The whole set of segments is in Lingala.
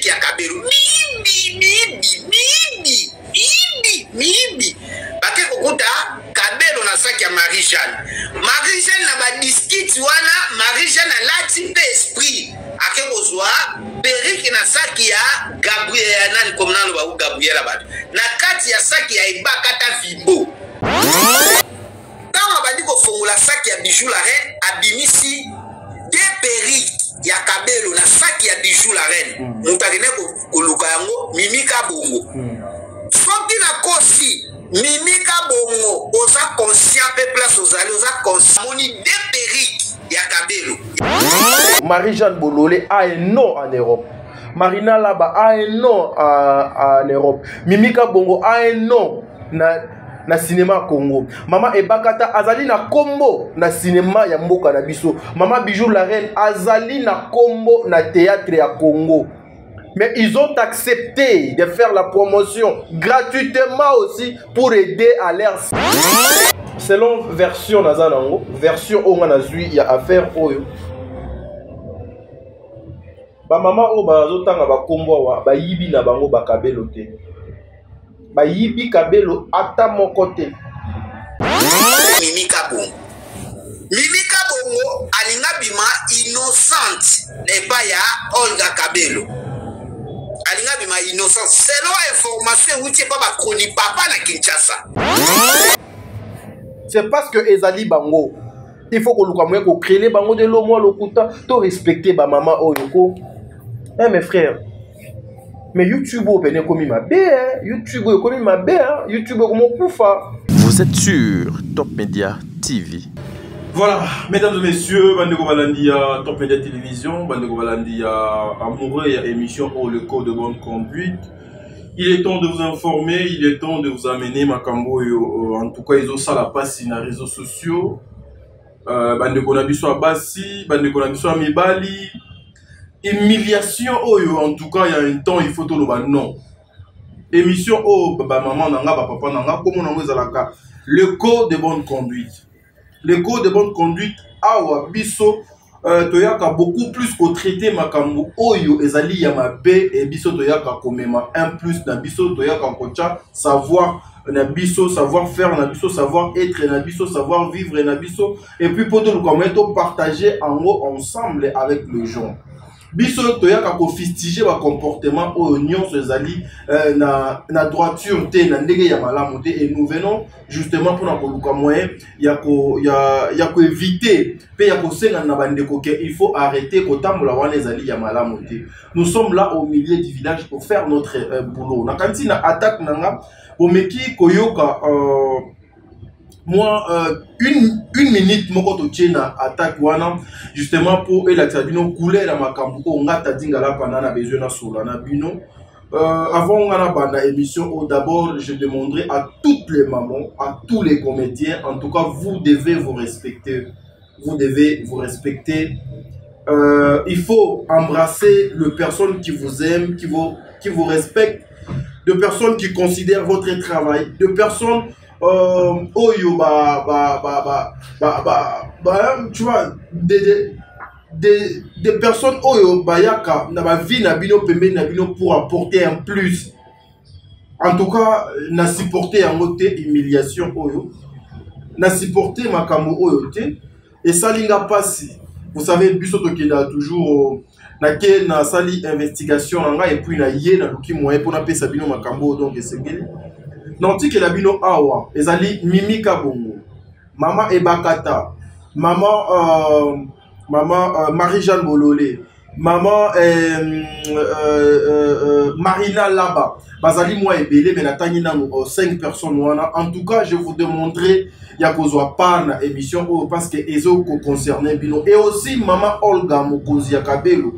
ya Kabelo mibi bake kokuta Kabelo na saki ya Marie-Jeanne na badiskiti wana Marie-Jeanne alati mpe esprit ake kozwa periki na saki ya Gabriel nani komnano ba Gabriel bato na kati ya saki ya ibakata vibo tango bandi kofongola saki ya bijou la reine abimisi de periki ya Kabelo na saki ya bijou la reine mutakene koluka yango mimika bongo soki na kosi mimika bongo oza conscient pe place ozali oza conscient moni de periki ya Kabelo. Marie-Jeanne Bololé a un nom en Europe. Marina Laba a un nom en Europe. Mimika Bongo a un nom na cinéma Congo. Mama Ebakata azali na kombo na cinéma ya mboka na biso. Mama Bijou la reine azali na kombo na théâtre ya Congo. Mais ils ont accepté de faire la promotion gratuitement aussi pour aider à leur... Selon version Nazanango, version Onganazui, il y a affaire Oyo. Ba mama o ba zotanga ba kombo wa ba yibi na bango ba Kabelo te. Ba yibi Kabelo ata moko te. Mimika Bongo alinga bima innocente ne pas ya Olga Kabelo. Alinga bima innocente selon information où tu pas ba chroni papa na Kinshasa. C'est parce que Ezali Bango. Il faut que nous créer les bango de l'eau, moi, le couteau, to respecter ba maman Oyoko. Eh mes frères. Mais YouTube, vous comme ma bé, YouTube, comme ma bé, YouTube, comme mon poufa. Vous êtes sur Top Media TV. Voilà, mesdames et messieurs, Bandeko Balandia, Top Media Télévision, Bandeko Balandia, amoureux et émission au le code de bonne conduite. Il est temps de vous informer, il est temps de vous amener Makambo, en tout cas, ils ont ça la passe sur les réseaux sociaux. Bandeko Nabiso Abassi, Bandeko Nabiso Amibali. Humiliation, en tout cas, il y a un temps, il faut tout le non. Émission, maman, nanga, papa, nanga, comment on a la le code de bonne conduite. Le code de bonne conduite, awa, biso, toyaka beaucoup plus qu'au traité makambo oyo ezali ya mabe et biso toyaka komema un plus na biso toyaka kocha savoir na biso savoir faire na biso savoir être na biso savoir vivre na biso et puis pour tout le comment partager en gros ensemble avec le gens biso toyaka ko fustiger ba comportement oyo nyonso ezali na droiture te na ndenge ya malamu te et nous venons justement pour na koluka moyen ya ko éviter pe ya ko senga na bandeko ke il faut arrêter ko tambola wana ezali ya malamu te. Nous sommes là au milieu du village pour faire notre boulot na kanti na attaque nanga bomeki koyoka moi une minute moko to tchena attaque wana justement pour elaxa bino couler la makambu ko ngata dingala panana besoin na sola na bino avant ngana banda émission d'abord je demanderai à toutes les mamans à tous les comédiens en tout cas vous devez vous respecter il faut embrasser les personnes qui vous aiment qui vous respectent de personnes qui considèrent votre travail de personnes oyo tu vois des personnes oyo bayaka na ba vie na bino pembe na bino pour apporter un plus en tout cas na supporter en côté humiliation oyo na supporter makambo oyo te et salinga pasi vous savez biso to kenda toujours na ke na sali investigation nga et puis na ye na luki moyen pour na pesa bino makambo donc esengeli nanti ke la bino awa ezali Mimika Bongo Mama Ebakata Maman Marie-Jeanne Bololé Maman Marina Laba bazali moi ebele mais natangi na 5 personnes wana en tout cas je vous demanderai ya kozwa par na émission parce que ezo ko concerner bino et aussi Maman Olga Mokonzi ya Kabelo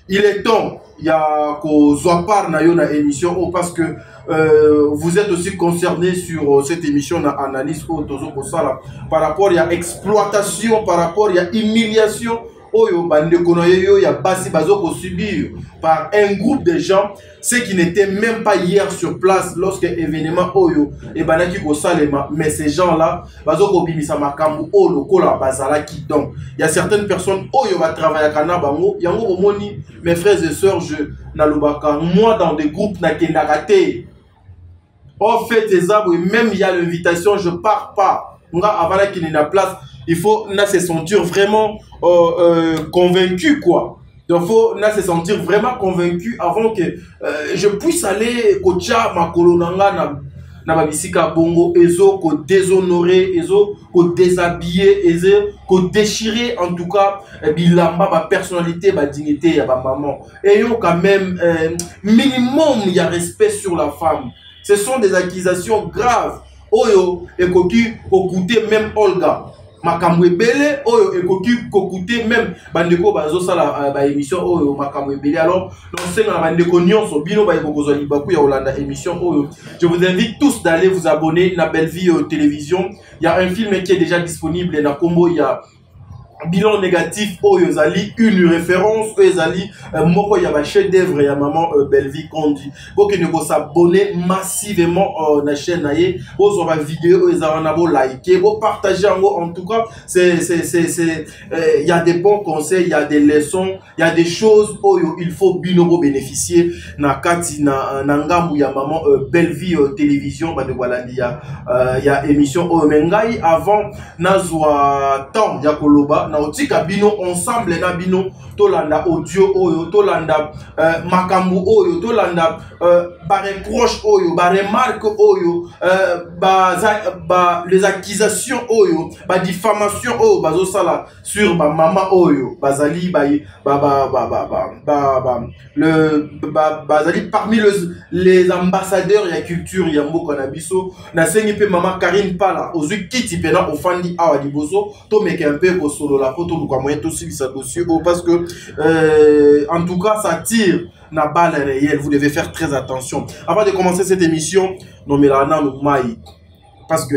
il est temps ya kozwa par na yo na émission parce que vous êtes aussi concerné sur cette émission na analyse tozo ko sala par rapport à exploitation par rapport à humiliation oyo bande konoyo ya basi bazoko subir par un groupe de gens, ceux qui n'étaient même pas hier sur place lorsque événement oyo et banaki ko salema, mais ces gens-là bazoko bimisa makambu o lokola bazala qui donc il y a certaines personnes oyo va travailler kana bango yango omoni mes frères et sœurs je nalobaka moi dans des groupes na kendakate on fait des arbres et même il y a l'invitation je pars pas nga avant qu'il n'y a place il faut se sentir vraiment convaincu quoi. Donc faut se sentir vraiment convaincu avant que je puisse aller kocha makolo nanga na babisika bongo ezo ko déshonorer ezo ko déshabiller ezo ko déchirer en tout cas bilamba ba personnalité ba dignité ya ba maman et yo quand même minimum il y a respect sur la femme. Ce sont des accusations graves. Oyo ekoki kokuter même Olga makambo ebele oyo ekoki kokuter même bandeko bazo sala ba émission oyo makambo ebele alors donc c'est na bandeko nyonso bino ba ekokozwa libaku ya Olanda émission oyo. Je vous invite tous d'aller vous abonner na Belle Vie télévision. Il y a un film qui est déjà disponible na Combo, il y a bilan négatif oyo ezali une référence oyo ezali moko ya ba chef d'œuvre ya maman Belle Vie Kondi boke ne ko s'abonner massivement na chaîne naie bozo ba vidéo ezala na bo liker bo partager en tout cas c'est il y a des bons conseils, il y a des leçons, il y a des choses oyo il faut binobo bénéficier na kati na ngambu ya maman Belle Vie télévision ba de walandi ya émission oyo mengai avant nazwa temps ya koloba na otika bino ensemble na bino tolanda audio oyo tolanda makambu oyo tolanda ba reproche oyo ba remarque oyo les accusations oyo ba diffamation oyo bazo sala sur ba mama oyo bazali bazali parmi les ambassadeurs ya culture ya mboka na biso na sengi pe mama Karine Pala ozui kiti pena ofandi awa liboso to meke un peu ko solo la photo du moyen tout si ça dossier parce que en tout cas ça tire na balle réelle. Vous devez faire très attention avant de commencer cette émission. Non mais là non mai parce que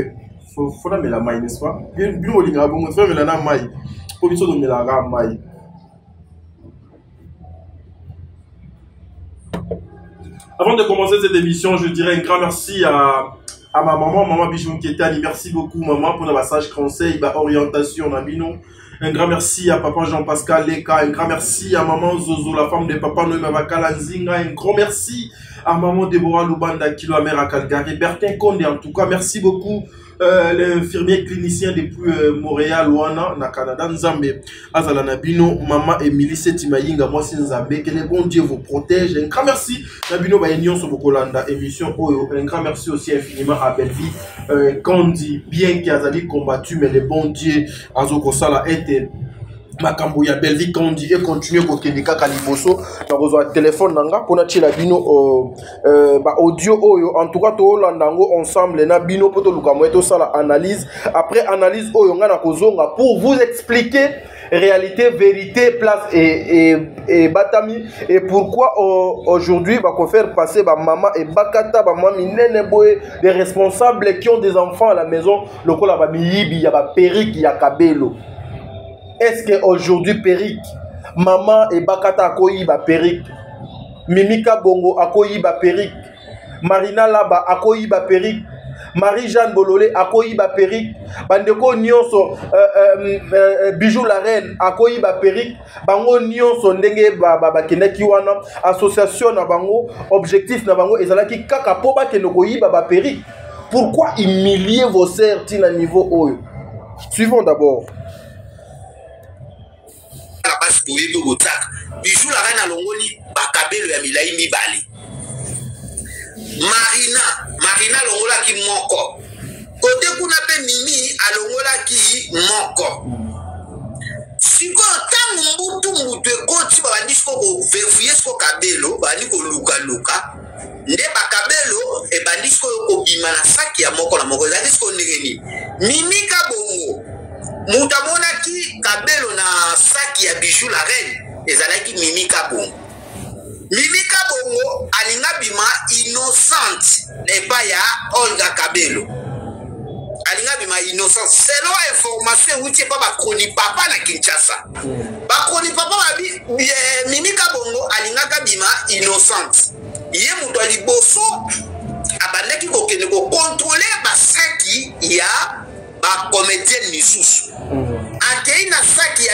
faut la la mai n'est-ce pas bien olinga bon faut la na mai pour biso de la mai. Avant de commencer cette émission, je dirais un grand merci à ma maman Bijou Ketani. Merci beaucoup maman pour le passage conseil, orientation na bino. Un grand merci à papa Jean-Pascal Leka. Un grand merci à maman Zozo, la femme de papa Noé Mavakala Nzinga. Un grand merci à maman Deborah Lubanda, Kilo Amer à Calgary. Bertin Condé, en tout cas, merci beaucoup. L'infirmier clinicien depuis Montréal, Wana, na Canada, Nzambe, Azala Nabino, maman Emilie Setimayinga, moi c'est Nzambe, que le bon Dieu vous protège. Un grand merci, Nabino Bayenion Sobokolanda, émission Oyo. Un grand merci aussi infiniment à Belle Vie, Kandi, bien qu'Azali combattu, mais le bon Dieu, Azoko Sala était. Makambo ya Belle Vie Kondi et continue ko kendika kaliboso na rezo téléphone nanga pona tshela bino ba audio oyo en tout cas to landango ensemble na bino poto luka moeto sala analyse après analyse oyo nga na kozonga pour vous expliquer réalité vérité place et batami et pourquoi aujourd'hui va ko faire passer ba maman et bakata ba mama minene boye des responsables qui ont des enfants à la maison lokola ba miyibi ya ba Peric ya Kabelo. Est-ce qu'aujourd'hui, Peric, maman et Bakata akoyi ba Peric, Mimika Bongo akoyi ba Peric, Marina Laba akoyi ba Peric, Marie-Jeanne Bololé akoyi ba Peric, Bandeko Nyonso, Bijou la Reine akoyi ba Peric, Bango Nyonso ndenge ba keneki wana, association na bango, objectif na bango, ezalaki kaka po ba kenokoyi ba Peric. Pourquoi humilier vos sœurs à niveau oyo? Suivons d'abord. Bijou la Reine alongoli bakabelo ya milai mibali. Marina longola ki moko. Kote kuna pe Mimi alongola ki moko. Siko ta mbutu ekoti babandisiko ko verifie siko kabelo bandi ko luka nde bakabelo e bandisiko ko bima na saki ya moko na moko ezalisiko ndengeni Mimi Kabongo mutamona ki kabelo na saki ya Bijou la Reine ezalaki Mimi Kabongo. Mimi Kabongo alinga bima innocente n'est pas ya Olga Kabelo. Alinga ma innocence selon information outi pas ba chronique papa na Kinshasa ba chronique papa ba Mimi Kabongo alingaka bima innocente ye muto liboso abandaki ko kene ko contrôler ba saki ya ba comédienne misusu akei na saki ya.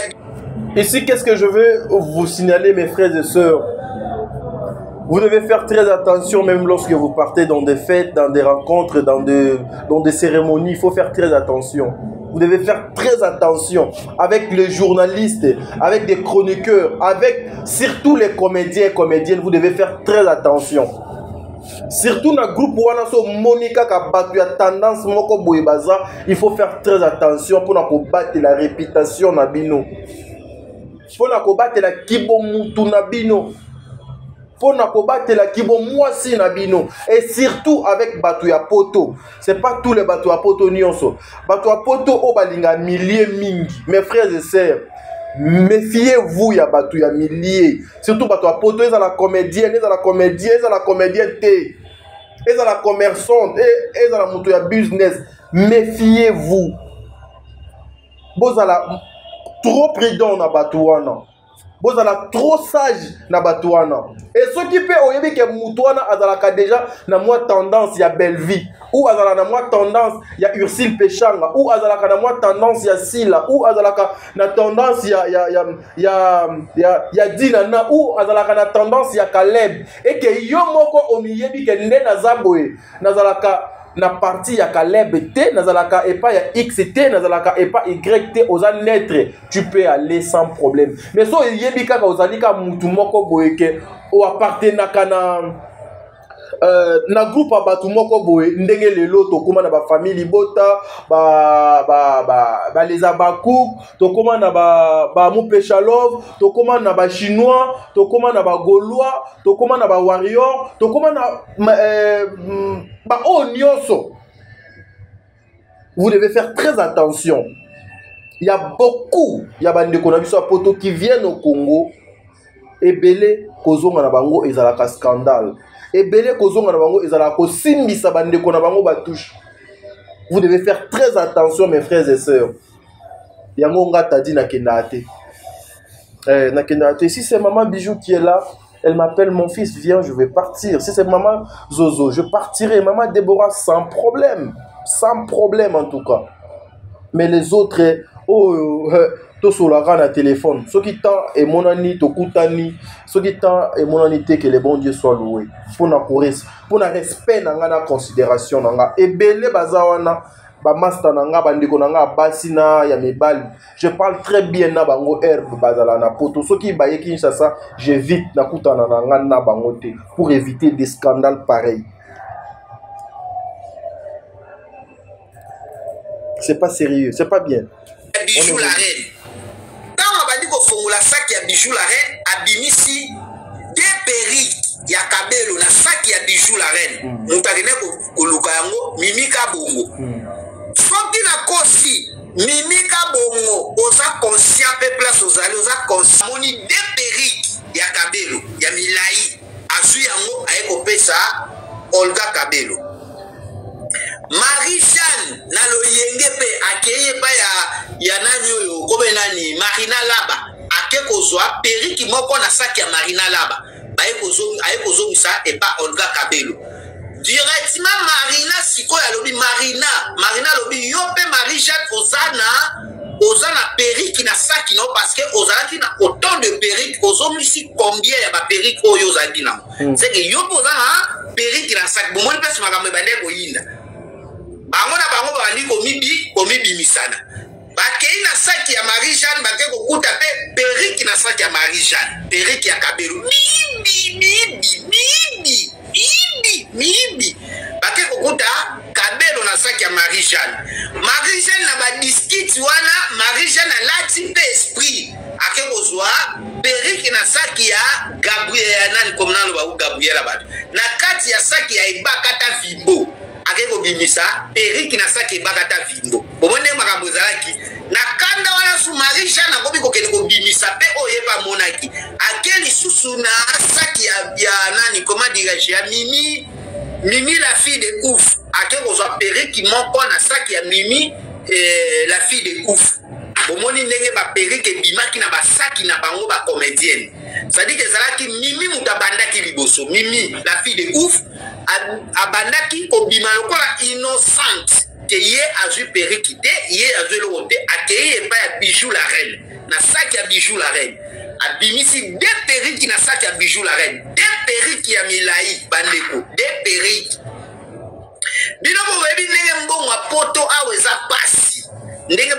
Ici, qu'est-ce que je veux vous signaler, mes frères et sœurs? Vous devez faire très attention, même lorsque vous partez dans des fêtes, dans des rencontres, dans des cérémonies. Il faut faire très attention. Vous devez faire très attention avec les journalistes, avec des chroniqueurs, avec surtout les comédiens et comédiennes. Vous devez faire très attention. Surtout dans le groupe où Monica a battu la tendance, il faut faire très attention pour ne pas battre la réputation Nabino. Pour ne pas battre la kibo mutu Nabino. Pour ne pas battre la kibo mwasi Nabino. Et surtout avec Batuya Poto. Ce n'est pas tous les Batuya Poto nyonso. Batuya Poto au balinga milliers mingi. Mes frères et sœurs, méfiez-vous, il y a Batuya milliers. Surtout Batuya Poto, ils ont la comédienne, ils ont la comédienne, ils ont la comédienne T. Ils ont la commerçante, ils ont la Batuya business. Méfiez-vous. Vous avez trop prudent na Batouana. Vous avez trop sage na Batouana. Et ce qui peut oyebi que Moutouana a déjà na moi tendance ya belle vie, ou a na moi tendance ya Ursule Pechanga, ou a na moi tendance ya Sila, ou a na tendance ya Dinana, ou a na tendance ya Caleb. Et que yo moko omiyebi que nde na zaboe nazalaka na partie ya Caleb T, nazalaka et pas ya XT, nazalaka et pas YT, aux naître, tu peux aller sans problème. Mais so yebika ka ozalika mutu moko boyeke o appartenaka na groupe abatu moko boye ndenge lelo to koma na ba famille libota ba les abakou to koma na ba mupechalov to koma na ba chinois to koma na ba gaulois to koma na ba warrior to koma na ba onyoso. Vous devez faire très attention. Il y a beaucoup ya bande konabiso poto qui viennent au Congo et belé kozonga na bango ezalaka scandale. Et belé kozonga na bango ezalaka ko simbisa bande kona bango batouche. Vous devez faire très attention, mes frères et sœurs. Yango ngata di na kendate. Na kendate. Si c'est maman Bijou qui est là, elle m'appelle, mon fils, viens, je vais partir. Si c'est maman Zozo, je partirai. Maman Déborah, sans problème. Sans problème en tout cas. Mais les autres, to solara na téléphone. Ce qui t'a et mon ami, to kutani. Ce qui t'a et mon ami, que le bon Dieu soit loué. Pour na respect, na considération, na et belé bazawana. Ba master nanga bandiko nanga basina ya mibali. Je parle très bien na bango herbe bazala na poto. Soki baye Kinshasa, j'évite na kutana nanga na bango te pour éviter des scandales pareils. C'est pas sérieux, c'est pas bien. Bijou la reine. Quand on va dire qu'on fait la sac ya Bijou la reine, abimisi des perruques ya kabelo na sac ya Bijou la reine. Mutakene ko luka yango Mimi Kabongo. Soki na kosi Mimi Kabongo oza conscient pe place ozali oza conscient moni des perruques ya kabelo ya milai azu yango ayeko pesa Olga Kabelo. Marie-Jeanne na loyenge pe akeye pa ya nani oyo kobe nani Marina Laba akeko zwa perruque moko na sac ya Marina Laba ayeko zongisa e pa Olga Kabelo. Directement Marina siko ya lobi Marina lobi yo pe Marie-Jeanne ozana perruque na sac no parce que ozalaki na autant de perruque ozomisi combien ya ba perruque oyo ozalaki na c'est que yo ozana perruque na sac bomoni pesa makambo bande ko yinda bango na bango bandi komibi misana bakei na sac ya Marie-Jeanne bake kokuta pe perruque na sac ya Marie-Jeanne perruque ya Kabelo mibi bake kokuta Kabelo na sac ya Marie-Jeanne na ba diskiti wana Marie-Jeanne alati pe esprit ake kozwa perruque na sac ya Gabriel nani komnalo ba Gabriel abatu na kati ya sac ya ibakata vimbo akeko bimisa perruque na sac ibakata vimbo bomone makambo zalaki na kanda wana su Marie-Jeanne akobi kokende ko bimisa pe oyeba monaki akeli susu na sac ya nani comment dirais-je ya Mimi la fille de ouf ake kozwa periki moko na saki ya Mimi la fille de ouf bomoni ndenge ba periki ebimaki na basaki na bango ba comédienne c'est-à-dire que ezalaki Mimi mutu abandaki liboso Mimi la fille de ouf abandaki kobima lokola innocente ke ye azwi periki te ye azwi eloko te akei epai ya Bijou la reine na saki ya Bijou la reine abimisi de periki na saki ya Bijou la reine de periki ya milai bandeko de periki bino boyebi ndenge mbongo ya poto awa eza pasi ndenge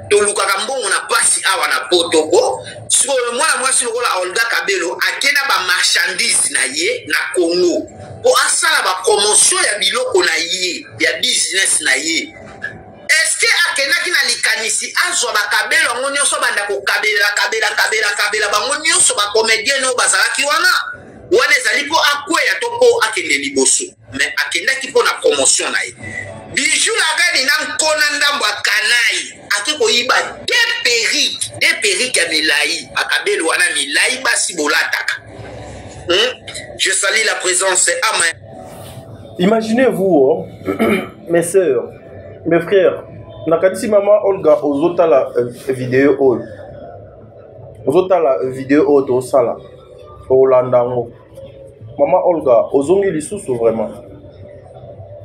tolukaka mbongo na pasi awa na poto ko sikoyo mwana mwasi lokola Olga Kabelo akenda bamarchandise na ye na Congo po asala bapromotion ya biloko na ye ya business na ye eske akendaki na likanisi azwa bakabelo yango nyonso banda kokabela bango nyonso bacomédien oyo bazalaki wana ezali mpo akweya to mpo akende liboso mais akendaki mpo na promotion na ye Bijou la reine na nkona ndambo ya kanai ake koyiba de periki ya milai bakabelo wana milai basi bolataka. Je salue la présence à ma... Imaginez-vous, mes sœurs, mes frères, nakadisi maman Olga ozota la vidéo all. Ozota la vidéo all to sala. Olandango. Maman Olga, ozongi lisusu vraiment.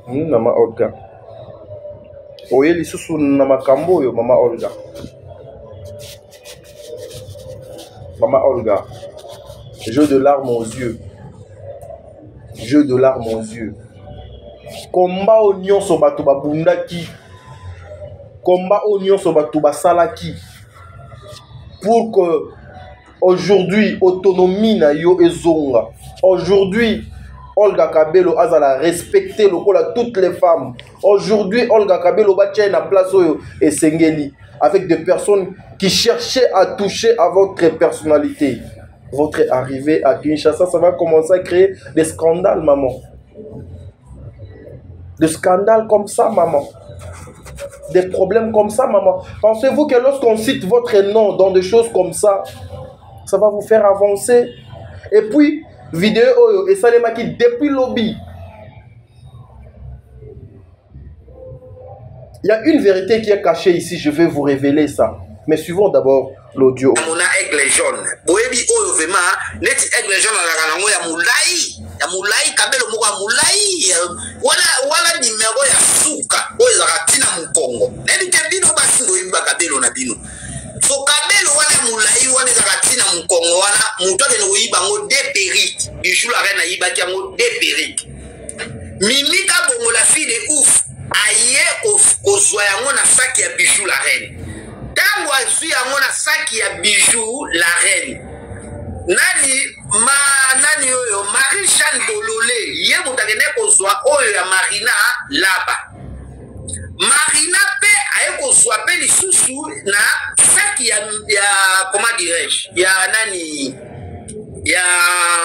Maman Olga. Oye lisusu na makambo yo maman Olga. Maman Olga. Jeu de larmes aux yeux. Jeu de larmes aux yeux. Combat oignon so bato babundaki. Combat oignon so bato basalaki. Pour que aujourd'hui autonomie na yo ezonga. Aujourd'hui Olga Kabelo azala respecter lokola toutes les femmes. Aujourd'hui Olga Kabelo batia na place oyo esengeli avec des personnes qui cherchaient à toucher à votre personnalité. Votre arrivée à Kinshasa, ça va commencer à créer des scandales, maman. Des scandales comme ça, maman. Des problèmes comme ça, maman. Pensez-vous que lorsqu'on cite votre nom dans des choses comme ça, ça va vous faire avancer? Et puis, vidéo et Salemaki depuis lobby. Il y a une vérité qui est cachée ici, je vais vous révéler ça. Mais suivons d'abord l'audio. On a aigle jaune. Boyebi oyo vema, neti aigle jaune la kanango ya mulai Kabelo moko ya mulai. Wala numero ya suka oyo za katina mukongo. Neti te bino basi boyebi Kabelo na bino. So Kabelo wana mulai wana za katina mukongo wana muto ke no yiba ngo de periki. Bijou la reine yiba ki ngo de periki. Mimi Kabongo la fille de ouf. Aye kozwa yango na saki ya Bijou la reine. Tango azwi yango na saki ya Bijou la reine. Nani oyo Marie-Jeanne Bololé ye mutakene kozwa oyo ya Marina Laba. Marina pe aye kozwa pe lisusu na saki ya comment dirais-je ya nani ya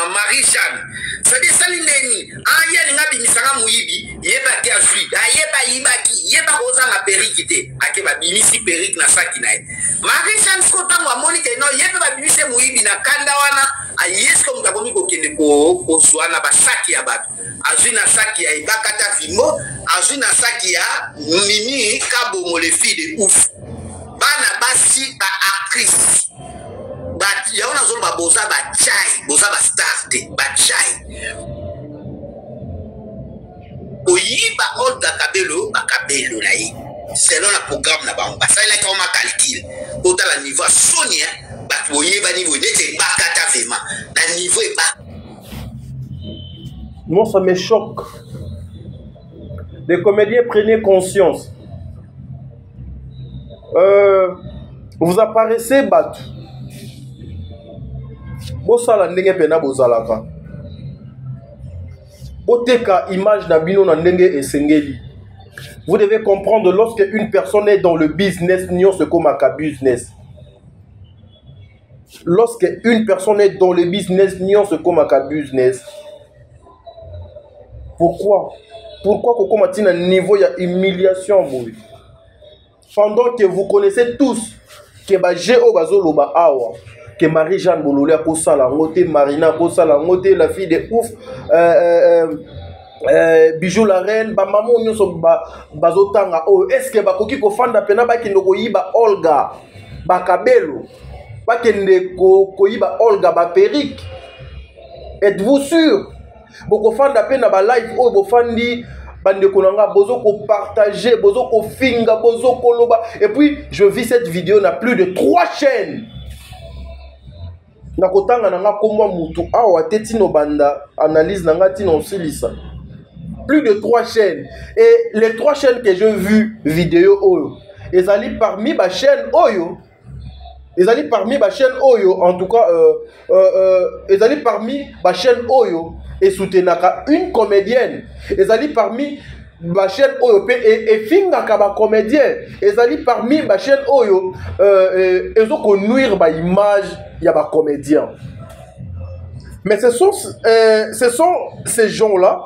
Marie-Jeanne. C'est-à-dire salindeni aya ninga bimisanga muyibi yeba ki azwi ayeba yibaki yeba kozanga periki te akeba bimisi periki na saki na ye Marie-Jeanne Skotango amoni ke no yeba bimise muyibi na kanda wana ayesko mutakomi kokende kozwa na basaki ya bato azwi na saki ya Ibakata Fimbo azwi na saki ya Mimi Kabongo les filles de ouf bana basi ba actrice but ya ona zolo baboza ba chai boza ba star te ba chai oyiba Olga Kabelo ba Kabelo na ye selon la programme na bango ça il a comme calcul autant la niveau Sonia ba oyiba niveau n'était pas kata vraiment na niveau est pas. Moi ça me choque. Les comédiens prenez conscience. Vous apparaissez battu. Bosala ndenge pena bozalaka. Boteka image na bino na ndenge esengeli. Vous devez comprendre lorsque une personne est dans le business, nyo se komaka business. Lorsque une personne est dans le business, nyo se komaka business. Pourquoi? Pourquoi kokomati na niveau ya humiliation boy? Pendant que vous connaissez tous que ba Géo bazoloba awa que Marie-Jeanne Bololé a posala ngote Marina posala ngote la fille de ouf Bijou la reine, ba maman nyonso bazotanga oh est-ce que bakoki kofanda pena bakende koyiba Olga bakabelo bakende koyiba Olga ba Perique? Êtes-vous sûr? Bokofanda pena ba live oh bofandi bande konanga bozo ko partager bozo ko finga bozo ko loba et puis je vis cette vidéo na plus de 3 chaînes. Nakotanga nanga komwa mutu awa tetino banda analyse nanga tino silisa. Plus de 3 chaînes. Et les 3 chaînes que j'ai vu vidéo Oyo, ils allaient parmi ma chaîne Oyo. Ils allaient parmi ma chaîne Oyo. En tout cas, ils allaient parmi ma chaîne Oyo et soutenaka une comédienne. Ils allaient parmi ma chaîne Oyo et fingaka ma comédien. Ils allaient parmi ma chaîne Oyo. Ils ont nuire ma image y a ma comédien. Mais ce sont ces gens-là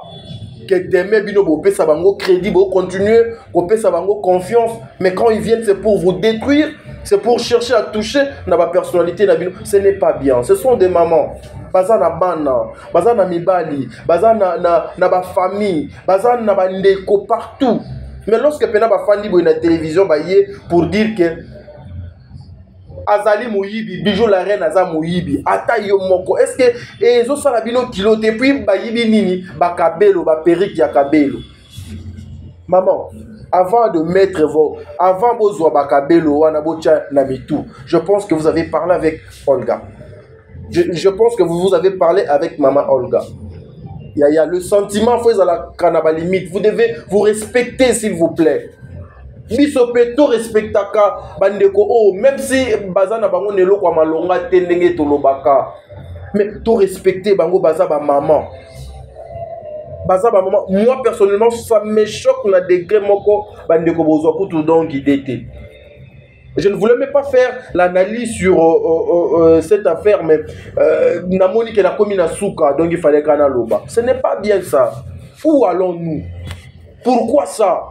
que demain bino bo pesa bango crédit bo continuer bo pesa bango confiance, mais quand ils viennent c'est pour vous détruire, c'est pour chercher à toucher na ba personnalité na bino. Ce n'est pas bien. Ce sont des mamans baza na bana baza na mibali baza na ba famille baza na ba ndeko partout, mais lorsque pena ba fandi bo na télévision ba yé pour dire que Azali Moyibi, Bijou la reine Aza Moyibi, Ata yo moko. Est-ce que ezo sala bino kilo depuis ba yibi nini ba kabelo ba Perique ya kabelo? Maman, avant de mettre vos avant bozwa ba kabelo wana bocha na mitu, je pense que vous avez parlé avec Olga. Je pense que vous avez parlé avec maman Olga. Il y a le sentiment faut à la canaba limite. Vous devez vous respecter s'il vous plaît. Biso peto respectaka bandeko oh même si bazana bango nelo kwa malonga tendenge tolobaka mais to respecter bango baza ba maman moi personnellement ça me choque na degré moko bandeko bozwa kutu donc idété. Je ne voulais même pas faire l'analyse sur cette affaire mais namoni que la commune a souka donc il fallait kana loba. Ce n'est pas bien ça. Où allons-nous? Pourquoi ça?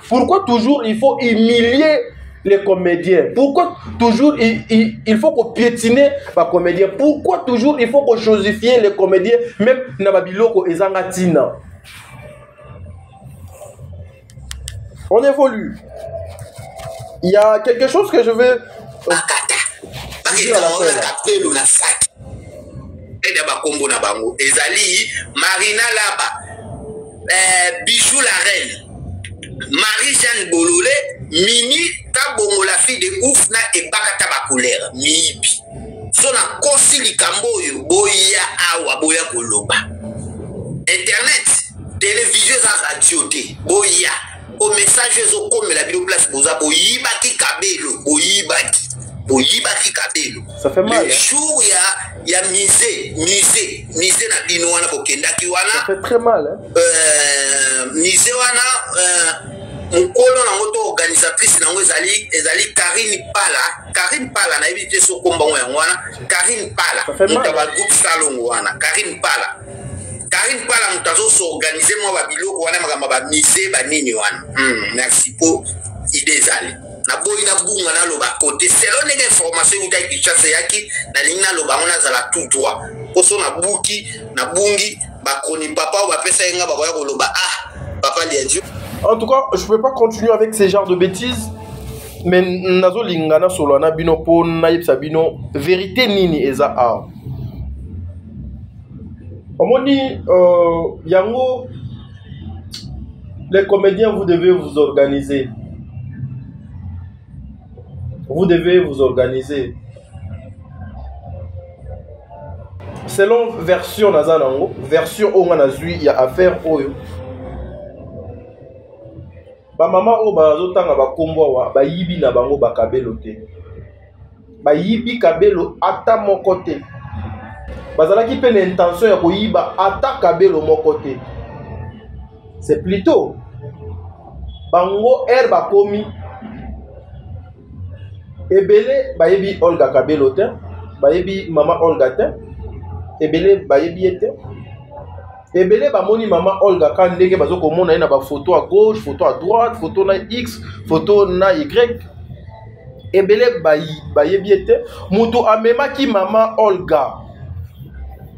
Pourquoi toujours il faut humilier les comédiens? Pourquoi toujours il faut qu'on piétiner les comédiens? Pourquoi toujours il faut qu'on chosifie les comédiens même na babiloko ezangatina? On évolue. Il y a quelque chose que je veux dire à la fin. Marina Laba, Bijou la reine. Marie-Jeanne Bololé, Mimi, Tabongo la fille de Oufna et Bakata Bakoulère, Mibi. Son a consili Kamboyo, Boya Awa, Boya Koloba. Internet, télévision à radio, Boya, au message au comme la vidéo place Boza, Boyibaki Kabelo, Boyibaki Kabelo. Ça fait mal. Le jour, il y a misé na Binoana Bokenda Kiwana. Ça fait très mal. Hein? Misé wana. Mukolo na moto organisatrice na ezali Karine Pala na ebité so komba ngo yangwana Karine Pala mutaba groupe salongo wana Karine Pala mutazo so organiser mo ba biloko wana makamba ba mise ba nini wana merci pour idée zali na boyi na bunga na loba côté selon les informations uta kichasa yaki na lingna loba ona zala tout droit poso na buki na bungi ba koni papa ba pesa nga ba ko loba papa liadio. En tout cas, je ne peux pas continuer avec ces genres de bêtises. Mais nazo lingana solana bino po naïb sabino vérité nini eza a. Omoni yango les comédiens vous devez vous organiser. Vous devez vous organiser. Selon version nazanango, version onga nazui il y a affaire oyo. Ba mama o bazotanga bakombo wa ba yibi na bango bakabelo te. Ba yibi kabelo ata moko te. Bazalaki pe l'intention ya koyiba ata kabelo moko te. C'est plutôt bango ba komi ebele ba yebi Olga kabelo te, ba yebi mama Olga te, ebele ba yebi ete. Ebele ba moni mama Olga quand ndenge bazo komona na ba photo à gauche, photo à droite, photo na X, photo na Y. Ebele ba yebi ete mutu amema ki mama Olga.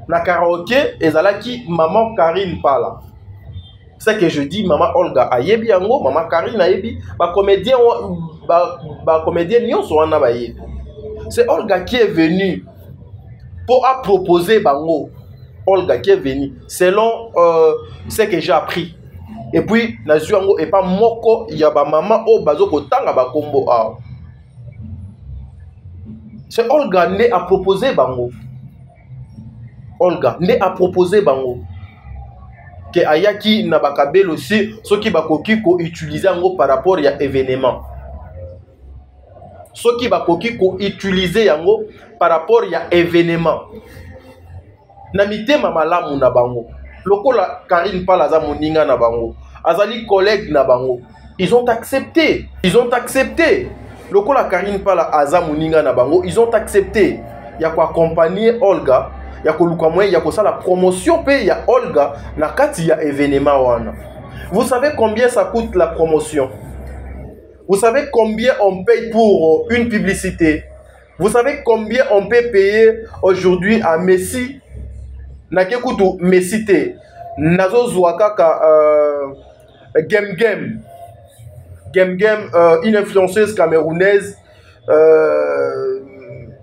na karaoké ezalaki maman Karine Pala. C'est que je dis maman Olga ayebi yango, maman Karine ayebi, ba comédien nyonso wana ba yebi. C'est Olga qui est venue pour proposer bango. Olga qui est venue selon ce que j'ai appris. Et puis nazu yango et pas moko ya ba maman o bazo kotanga ba kombo a. C'est Olga né a proposé bango. Olga né a proposé bango. Que ayaki na bakabel aussi ceux qui bakoki ko utiliser yango par rapport ya événement. Ceux qui bakoki ko utiliser yango par rapport ya événement. Na mitema malamu na bango. Lokola Karine Pala za moninga na bango. Azali collègue na bango. Ils ont accepté. Ils ont accepté. Lokola Karine Pala aza moninga na bango. Ils ont accepté. Ya ko accompagner Olga. Ya ko luka moyen ya ko sa la promotion pe ya Olga na kati ya événement wana. Vous savez combien ça coûte la promotion? Vous savez combien on paye pour une publicité? Vous savez combien on peut payer aujourd'hui à Messi? Nakekutu Messi te. Nazo Zouakaka Game, une influenceuse camerounaise.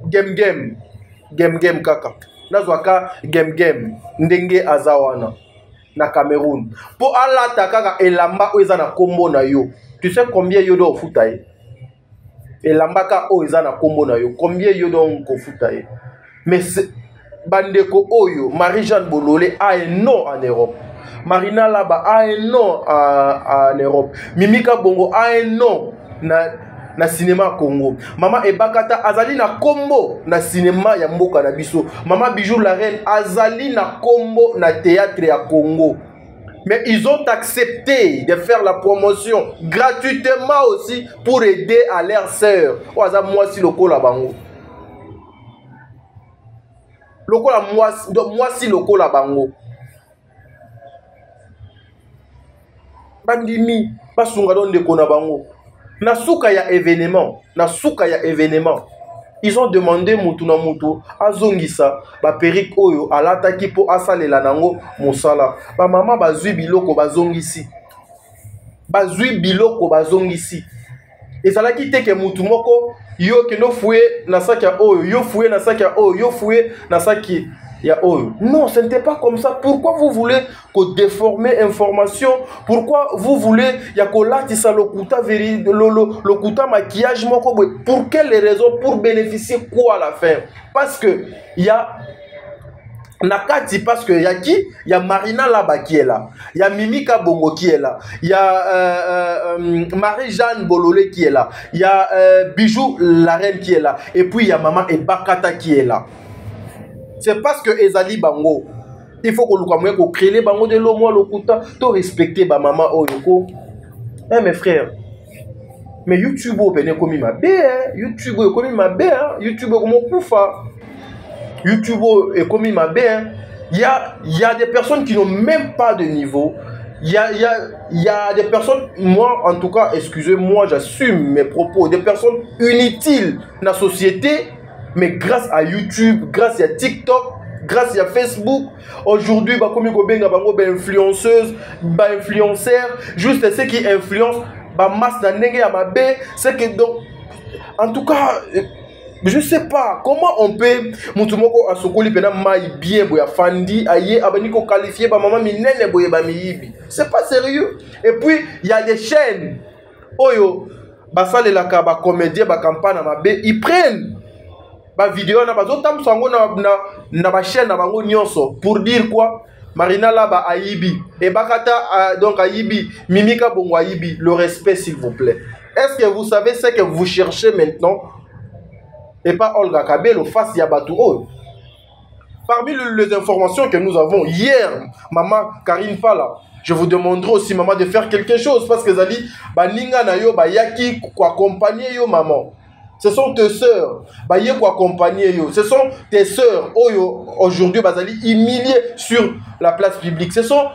Game kaka. Nazwaka Game ndenge azawana na Cameroun. Po alata kaka elamba oza na kombo na yo. Tu sais combien yo do futa ye? Elamba ka oza na kombo na yo. Combien yo do ko futa ye? Mais bandeko oyo Marie-Jeanne Bololé a un nom en Europe. Marina Laba a un nom en Europe. Mimika Bongo a un nom na cinéma Congo. Maman Ebakata azali na kombo na cinéma ya mboka na biso. Maman Bijou la reine azali na kombo na théâtre ya Congo. Mais ils ont accepté de faire la promotion gratuitement aussi pour aider à leurs sœurs. Oaza mwasi lokola bango. Lokola mwasi lokola bango. Bandimi basunga don de kona bango. Na suka ya événement, ils ont demandé mutu na mutu azongisa ba perruque oyo alataki po asalela nango mosala. Ba mama bazwi biloko bazongisi. Ezalaki te ke mutu moko yo ke no fouye na saki ya oyo, yo fouye na saki ya oyo, yo fouye na saki ya oyo. Non, ce n'était pas comme ça. Pourquoi vous voulez que déformer information? Pourquoi vous voulez ya ko latisa lokuta lokuta maquillage moko? Pour quelles raisons? Pour bénéficier quoi à la fin? Parce que il y a Nakati, parce que y a qui? Il y a Marina Laba qui est là. Il y a Mimika Bongo qui est là. Il y a Marie-Jeanne Bololé qui est là. Il y a Bijou la reine qui est là. Et puis il y a Maman Ebakata qui est là. C'est parce que Ezali Bango. Il faut qu'on crée les Bango de l'eau, moi, l'okuta. To respecter ba maman Oyoko. Eh mes frères. Mais YouTube, ben comme ma bé, YouTube comme ma bé, YouTube comme mon poufa. YouTube est comme ma bé. Il y a des personnes qui n'ont même pas de niveau. Il y a des personnes, moi en tout cas, excusez-moi, j'assume mes propos, des personnes inutiles dans la société, mais grâce à YouTube, grâce à TikTok, grâce à Facebook, aujourd'hui, comme influenceuse, influenceur, juste ceux qui influencent, masse c'est que donc, en tout cas, je sais pas comment on peut mutumoko asokoli pena mai bien boya fandi aye abaniko qualifier ba maman minene boye ba miyibi. C'est pas sérieux. Et puis il y a des chaînes oyo basale la ka ba comédien ba campagne na mabe, ils prennent ba vidéo na bazo tam sango na ba chaîne na bango nyonso pour dire quoi? Marina Laba Ayibi et Bakata donc Ayibi, Mimika Bongo Ayibi, le respect s'il vous plaît. Est-ce que vous savez ce que vous cherchez maintenant? Et pas Olga Kabelo face Yabatou. Parmi les informations que nous avons hier, maman Karine Pala, je vous demanderai aussi maman de faire quelque chose parce que Zali baninga na yo ba yaki ko accompagner yo maman. Ce sont tes sœurs, ba ye ko accompagner yo. Ce sont tes sœurs oyo aujourd'hui bazali humiliées sur la place publique. Ce sont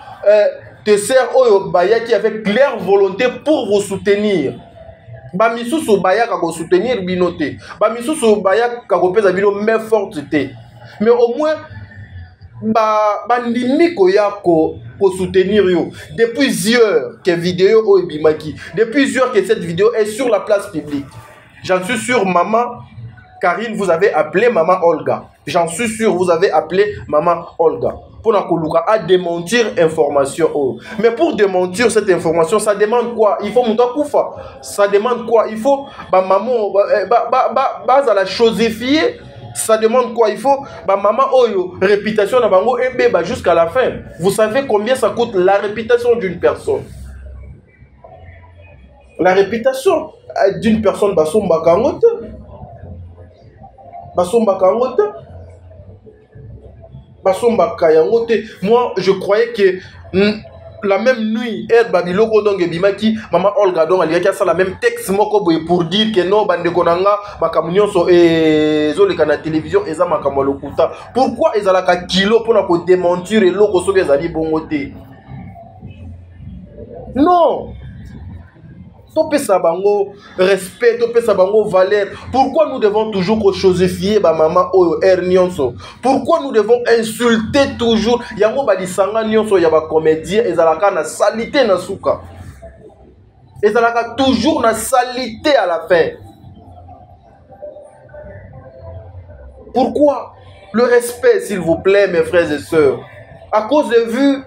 tes sœurs oyo ba yaki avec leur volonté pour vous soutenir. Bamisusu bayaka ko soutenir binoté. Bamisusu bayaka ko pesa bino main forte té. Mais au moins bandimi koya ko soutenir yo depuis plusieurs que vidéo o ebimaki, depuis plusieurs que cette vidéo est sur la place publique. J'en suis sûr, maman Karine, vous avez appelé maman Olga. J'en suis sûr, vous avez appelé maman Olga. Pour la Koluka à démentir information. Oh. Mais pour démentir cette information, ça demande quoi? Il faut monter Koufa. Ça demande quoi? Il faut maman à la chosifier. Ça demande quoi? Il faut maman oyo réputation na bango et jusqu'à la fin. Vous savez combien ça coûte la réputation d'une personne? La réputation d'une personne basomba kangote. Basomba kangote. Moi, je croyais que la même nuit, Babiloko donc Bimaki, maman Olga donc elle a la même texte pour dire que non, bande konanga, makamunyon so et zoleka na télévision eza makamalokuta. Pourquoi ils ont la kilo pour nous démentir et loko so bezali bongote? Non. Topé sabango respect, topé sabango valeur. Pourquoi nous devons toujours chosifier ba maman oyo nyonso? Pourquoi nous devons insulter toujours yango balisanga nyonso ya ba comédien ezalaka na salité na suka? Ezalaka toujours na salité à la fin. Pourquoi? Le respect, s'il vous plaît, mes frères et sœurs. À cause de vue,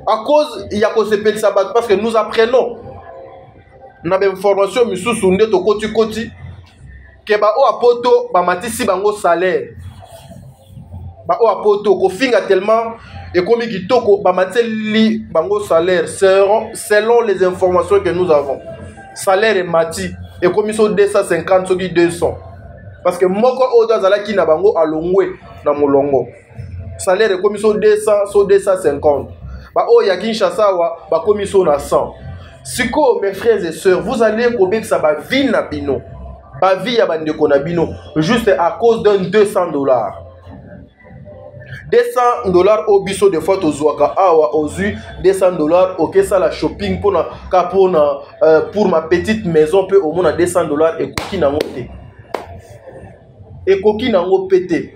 à cause il y a qu'on se pèle sabat parce que nous apprenons na ba information misusu nde to koti ke ba o apoto ba matisi bango salaire ba o apoto ko finga tellement et comme kitoko ba mateli bango salaire selon les informations que nous avons. Salaire est mati et comme so 250 soki 200 parce que moko odo azala ki na bango alongwe na molongo. Salaire est comme so 200 so 250. Bah oh ya Kinshasa wa ba komiso na 100. Siko mes frères et sœurs, vous allez kobe ça ba vie na bino. Ba vie ya bande ko na bino juste à cause d'un $200. $200 au biso de fois tozwaka awa ozu $200 OK ça la shopping pour ma petite maison peut au moins $200 et koki na ngote. Et koki na ngo pété.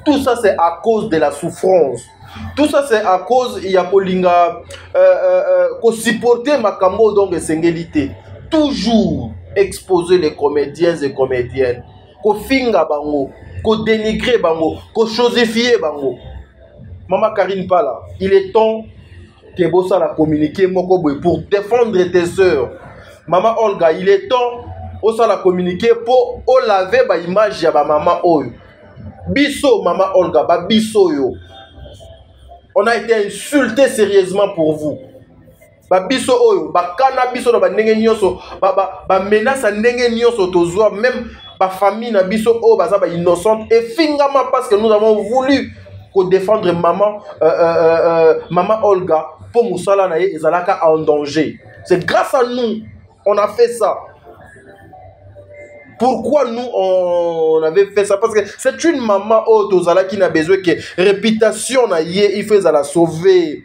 Tout ça c'est à cause de la souffrance. Tout ça c'est à cause il y a polinga ko supporter makambo donc sengélité. Toujours exposer les comédiens et comédiennes. Ko finga bango, ko dénigrer bango, ko chosifier bango. Maman Karine Pala, il est temps que bossa la communiquer moko boy pour défendre tes sœurs. Maman Olga, il est temps bossa la communiquer pour laver ba image ya ba maman oyo. Biso maman Olga, ba biso yo. On a été insulté sérieusement pour vous. Ba biso oyo, ba kana biso na ba ndenge nyonso, ba menace ndenge nyonso tozwa même ba famille na biso oyo baza ba innocente et fingama parce que nous avons voulu défendre maman maman Olga pour musala na ye ezalaka en danger. C'est grâce à nous on a fait ça. Pourquoi nous on avait fait ça? Parce que c'est une maman Tozala qui n'a besoin que réputation na ye, il faut la sauver.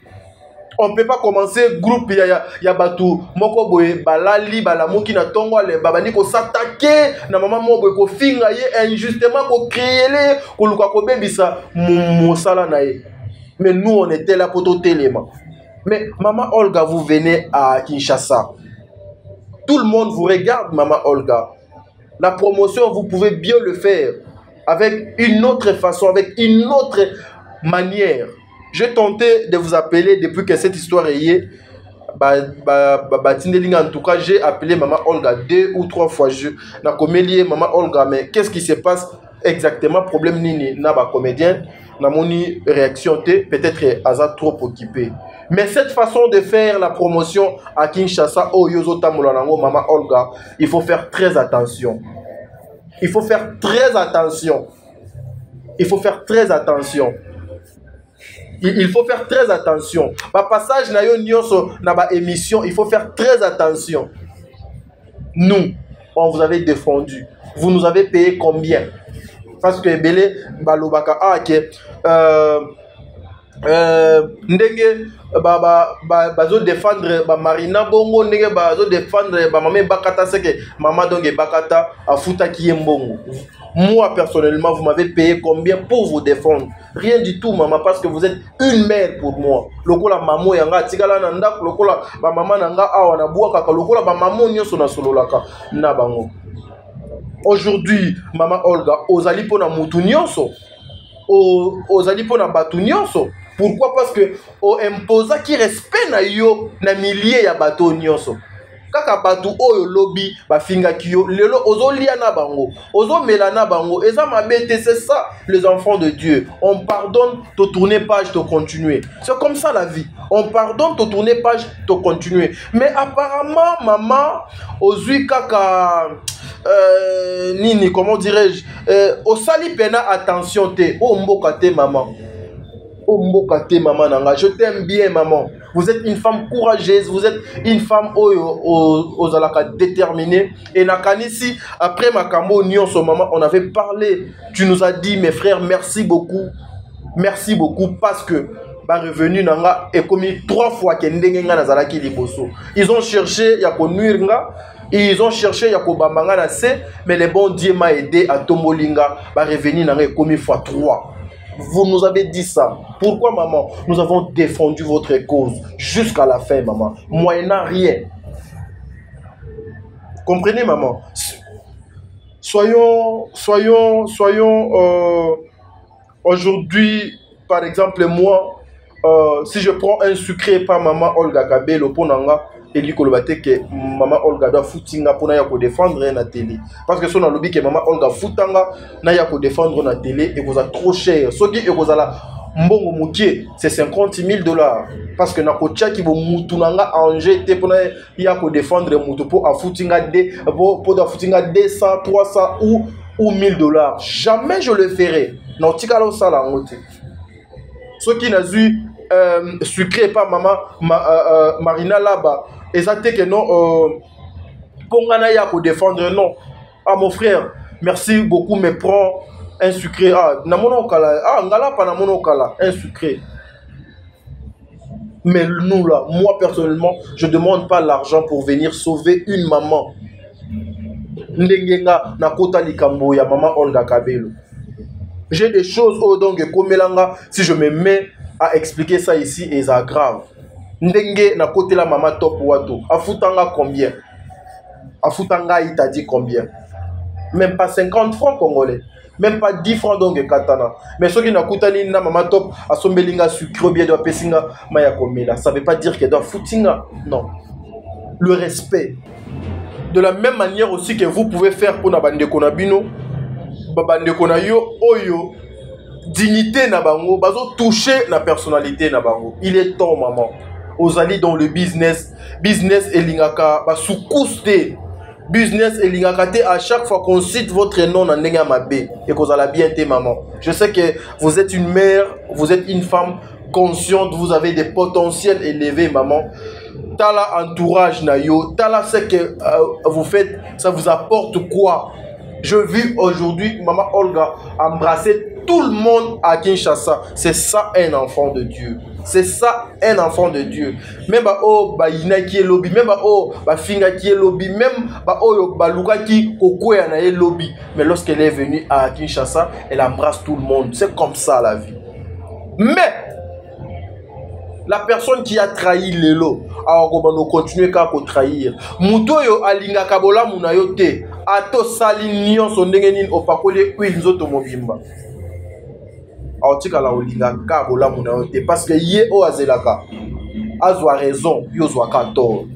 On ne peut pas commencer groupe ya batu moko boye balali balamu ki na tongo le babani ko s'attaquer na maman mo boye ko finga ye injustement ko créer le ko luka ko bebisa mosala na ye. Mais nous on était là pour tout élément. Mais maman Olga, vous venez à Kinshasa. Tout le monde vous regarde maman Olga. La promotion, vous pouvez bien le faire avec une autre façon, avec une autre manière. J'ai tenté de vous appeler depuis que cette histoire est liée. En tout cas, j'ai appelé maman Olga 2 ou 3 fois. Je n'ai pas lié maman Olga, mais qu'est-ce qui se passe exactement? Problème nini na ba comédien, na moni réaction peut-être Aza trop occupé. Mais cette façon de faire la promotion à Kinshasa, oh Yozo Tamulanango, maman Olga, il faut faire très attention. Il faut faire très attention. Il faut faire très attention. Il faut faire très attention. Par passage, na yo nyonso na ba émission, il faut faire très attention. Nous, on vous avait défendu. Vous nous avez payé combien? Parce que Belé Balobaka a que ndenge bazo défendre Marina bongo ndenge bazo défendre maman bakata c'est que maman donc bakata afuta qui est mbongo. Moi personnellement vous m'avez payé combien pour vous défendre? Rien du tout maman, parce que vous êtes une mère pour moi. Lokola maman yanga tikala na ndako lokola ba maman nanga awa na bua kaka lokola ba maman nyoso na sololaka na bango. Aujourd'hui maman Olga ozali pona mutu nyonso ozali pona batu nyonso. Pourquoi? Parce que o imposa qui respect na yo na milliers ya bato nyonso. Kaka batu oyo lobby ba finga kiyo lelo ozolia na bango ozo melana bango eza mabete. C'est ça les enfants de Dieu. On pardonne, te tourner page, te continuer. C'est comme ça la vie. On pardonne, te tourner page, te continuer. Mais apparemment maman ozui kaka nini, comment dirais-je, au sali pena attention te o mboka te maman. Oh mbokate maman nanga, je t'aime bien maman. Vous êtes une femme courageuse, vous êtes une femme aux alaka déterminée. Et nakanisi après ma cambo nyonso maman, on avait parlé. Tu nous as dit mes frères merci beaucoup parce que ba revenu nanga est commis 3 fois que ndengenga nazalaki liboso. Ils ont cherché ya konuirnga. Ils ont cherché ya kobambanga na se, mais le bon Dieu m'a aidé à tombolinga. Ba revenu nanga est commis fois 3. Vous nous avez dit ça. Pourquoi, maman? Nous avons défendu votre cause jusqu'à la fin, maman. Moyennant rien. Comprenez, maman? Soyons aujourd'hui, par exemple, moi, si je prends un sucré par maman Olga Kabelo Ponanga, et lui que maman Olga doit foutinga pour na défendre na télé, parce que son lobby que maman Olga foutanga na ya défendre na télé et vous a trop cher. Ce qui est vous la mbongo mukie c'est $50,000 parce que na kocha qui vous mutunanga anje te pour na ya défendre mutu pour a foutinga pour da foutinga 200 300 ou $1,000. Jamais je le ferai. Non tikalo sala ngote. Ce qui n'a eu sucré par maman Marina là-bas. Et ça t'est que non, Pongana ya pour défendre, non. Ah mon frère, merci beaucoup, mais prends un sucré. Ah, namono kala. Ah, ngala pa namono kala, un sucré. Mais nous là, moi personnellement, je ne demande pas l'argent pour venir sauver une maman. Ndengenga na kota likambo ya maman Olga Kabelo. J'ai des choses au donc komelanga, si je me mets à expliquer ça ici, et ça grave. Ndenge na côté la maman top wato. Afutanga combien? Afutanga il t'a dit combien? Même pas 50 francs congolais. Même pas 10 francs donc katana. Mais ceux qui n'a koutani na maman top a sombelinga sucre bien de pesinga maya komela. Ça veut pas dire qu'elle doit foutinga. Non. Le respect. De la même manière aussi que vous pouvez faire pour na bande konabino. Bande konayo oyo. Dignité na bango, bazo toucher la personnalité na bango. Il est temps maman. Ozali dans le business et lingaka ba soukouste. Business et lingaka te à chaque fois qu'on cite votre nom na ndenga mabe et qu'on a bien te maman. Je sais que vous êtes une mère, vous êtes une femme consciente, vous avez des potentiels élevés maman. Tala entourage na yo, tala ce que vous faites, ça vous apporte quoi? Je vis aujourd'hui maman Olga embrasser tout le monde à Kinshasa. C'est ça un enfant de Dieu. C'est ça un enfant de Dieu. Même oh ina qui est lobby, même oh finga qui est lobby, même oh luka qui kokoya na lobby. Mais lorsqu'elle est venue à Kinshasa, elle embrasse tout le monde. C'est comme ça la vie. Mais la personne qui a trahi Lelo, alors continuer à trahir. Mutoyo alinga kabola munayote. Ato sali nion son dengenin opakole ou ils autres mobimba. La olinga kabola munayote parce que ye o azelaka. Azwa raison, yo zwa ka tort.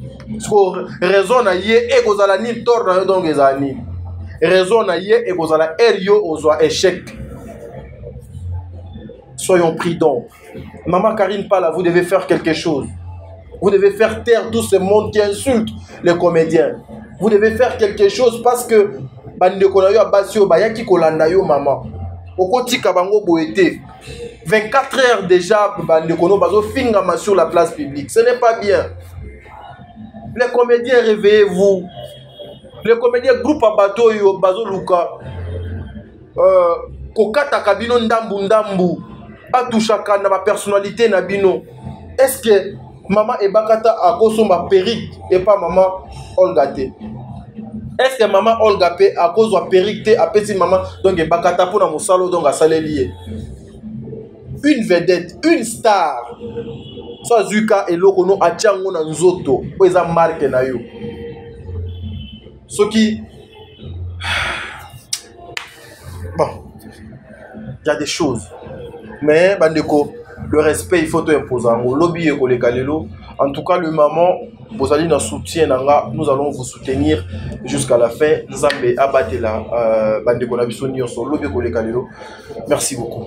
Raison na ye e kozala ni tort na yo donc ezani. Raison na ye e kozala yo ozwa échec. Soyons prudents. Maman Karine Pala, vous devez faire quelque chose. Vous devez faire taire tout ce monde qui insulte les comédiens. Vous devez faire quelque chose parce que bande konayo abasio bayaki kolanda yo maman. Okoti kabango boete. 24 heures déjà bande kono bazo fingama sur la place publique. Ce n'est pas bien. Les comédiens réveillez-vous. Les comédiens groupe abato yo bazo luka. Kokata kabino ndambu ndambu. atouchaka na ba personnalité na bino. Est-ce que maman ebakata a kosomba perruque et pas maman Olga te? Est-ce que maman Olga pe a cause de perruque te a petit maman donc ebakata pour na mosalo donc a salelier? Une vedette, une star. Ça zuka et lokono a tiango na nzoto o eza marque na yo. Ce qui bon, il y a des choses. Mais bandeko, le respect il faut te imposer. Lobby et koleka-lelo. En tout cas, le maman, vous allez nous soutenir, nous allons vous soutenir jusqu'à la fin. Nzambe abatela bandeko na biso nyonso lobby koleka-lelo. Merci beaucoup.